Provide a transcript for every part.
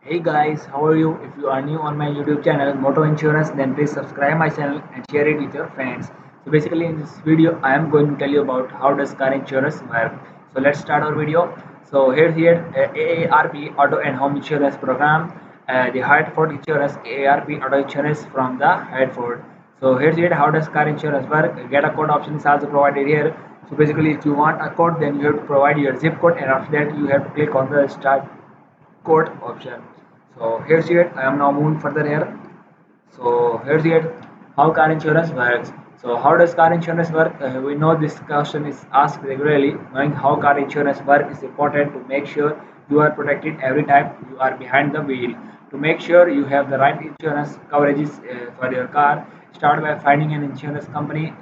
Hey guys, how are you? If you are new on my YouTube channel Moto Insurance, then please subscribe my channel and share it with your friends. So basically in this video I am going to tell you about how does car insurance work. So let's start our video. So here AARP Auto and Home Insurance Program, the Hartford Insurance AARP Auto Insurance from the Hartford. So here's how does car insurance work. Get a code option is also provided here. So basically if you want a code, then you have to provide your zip code, and after that you have to click on the start code option. So here's it. I am now moving further here. So here's it. How car insurance works. So how does car insurance work? We know this question is asked regularly. Knowing how car insurance work is important to make sure you are protected every time you are behind the wheel. To make sure you have the right insurance coverages for your car, start by finding an insurance company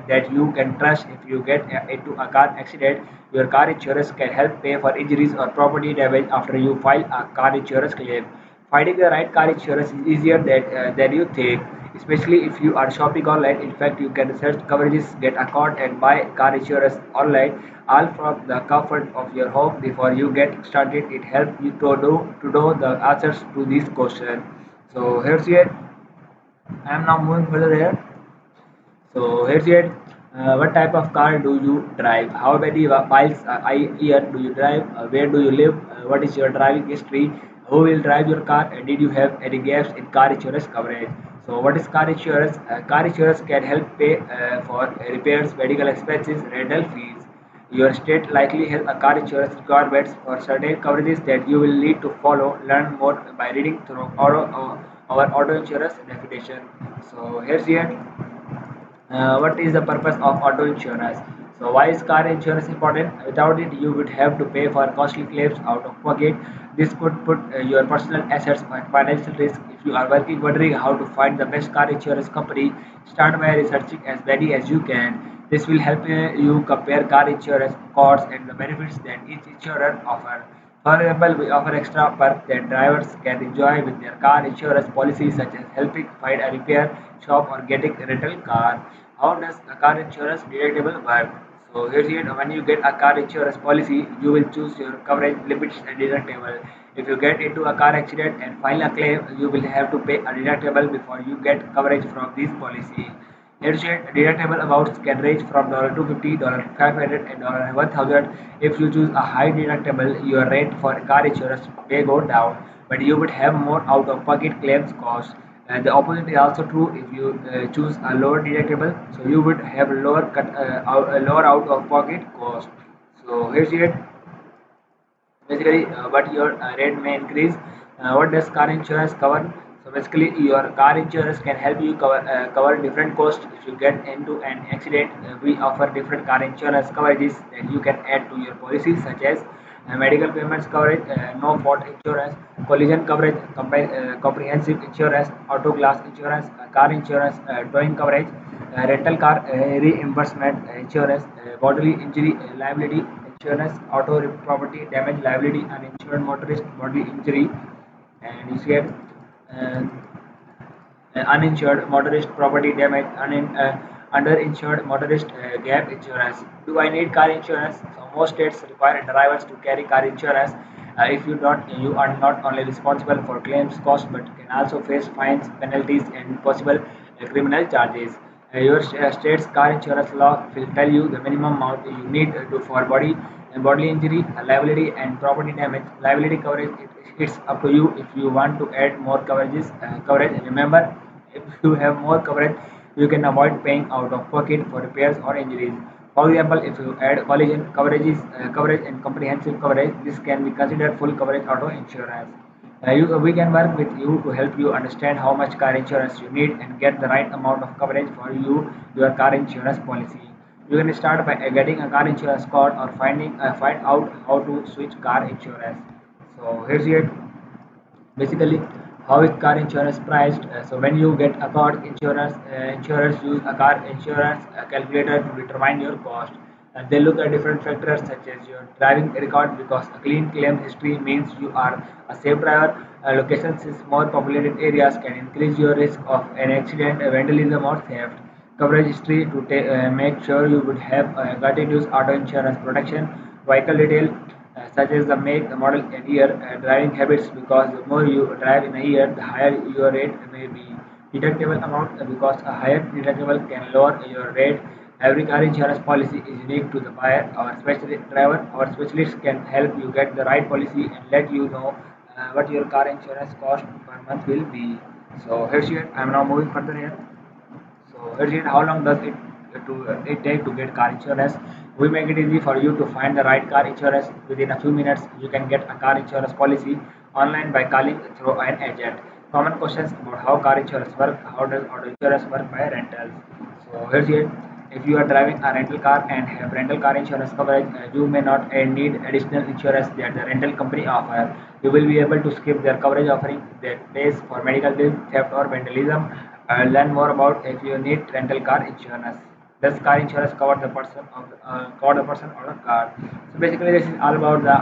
that you can trust. If you get into a car accident, your car insurance can help pay for injuries or property damage after you file a car insurance claim. Finding the right car insurance is easier than you think, especially if you are shopping online. In fact, you can search coverages, get a quote, and buy car insurance online, all from the comfort of your home. Before you get started, it helps you to know the answers to these questions. So here's it. I am now moving further here. So here's it. What type of car do you drive? How many miles a year do you drive? Where do you live? What is your driving history? Who will drive your car? And did you have any gaps in car insurance coverage? So what is car insurance? Car insurance can help pay for repairs, medical expenses, rental fees. Your state likely has a car insurance requirements for certain coverages that you will need to follow. Learn more by reading through our auto insurance definition. So here's it. What is the purpose of auto insurance? So why is car insurance important? Without it, you would have to pay for costly claims out of pocket. This could put your personal assets at financial risk. If you are wondering how to find the best car insurance company, start by researching as many as you can. This will help you compare car insurance costs and the benefits that each insurer offers. For example, we offer extra perks that drivers can enjoy with their car insurance policies, such as helping find a repair shop or getting a rental car. How does a car insurance deductible work? So here's it. When you get a car insurance policy, you will choose your coverage limits and deductible. If you get into a car accident and file a claim, you will have to pay a deductible before you get coverage from this policy. Headset deductible amounts can range from $250, $500, and $1,000. If you choose a high deductible, your rate for car insurance may go down, but you would have more out-of-pocket claims costs. And the opposite is also true. If you choose a lower deductible, so you would have lower out-of-pocket cost. So here's it. Basically but your rate may increase. What does car insurance cover? So basically your car insurance can help you cover different costs. If you get into an accident, we offer different car insurance coverages that you can add to your policy, such as medical payments coverage, no fault insurance, collision coverage, comprehensive insurance, auto glass insurance, car insurance, towing coverage, rental car reimbursement insurance, bodily injury liability insurance, auto property damage liability, uninsured motorist bodily injury, and you get uh, uninsured motorist property damage, underinsured motorist gap insurance. Do I need car insurance? So most states require drivers to carry car insurance. If you don't, you are not only responsible for claims costs but can also face fines, penalties, and possible criminal charges. Your state's car insurance law will tell you the minimum amount you need to for bodily injury, liability, and property damage. Liability coverage, it's up to you if you want to add more coverage. Remember, if you have more coverage, you can avoid paying out of pocket for repairs or injuries. For example, if you add collision coverage and comprehensive coverage, this can be considered full coverage auto insurance. We can work with you to help you understand how much car insurance you need and get the right amount of coverage for your car insurance policy. You can start by getting a car insurance card or find out how to switch car insurance. So here's it. Basically, how is car insurance priced? So when you get a car insurance, insurers use a car insurance calculator to determine your cost. And they look at different factors such as your driving record, because a clean claim history means you are a safe driver. Locations in more populated areas can increase your risk of an accident, vandalism, or theft. Coverage history to make sure you would have continuous auto insurance protection. Vehicle detail, such as the make, the model, and year, driving habits, because the more you drive in a year, the higher your rate may be. Deductible amount, because a higher deductible can lower your rate. Every car insurance policy is unique to the buyer. Our specialist driver or specialist can help you get the right policy and let you know what your car insurance cost per month will be. So here's it. I'm now moving further here. So here's it. How long does it take to get car insurance? We make it easy for you to find the right car insurance. Within a few minutes, you can get a car insurance policy online by calling through an agent. Common questions about how car insurance work. How does auto insurance work by rentals? So here's it. If you are driving a rental car and have rental car insurance coverage, you may not need additional insurance that the rental company offer. You will be able to skip their coverage offering that pays for medical bills, theft, or vandalism. Learn more about if you need rental car insurance. Does car insurance cover the person or the car? So basically, this is all about the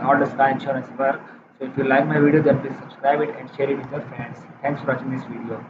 how does car insurance work. So if you like my video, then please subscribe it and share it with your friends. Thanks for watching this video.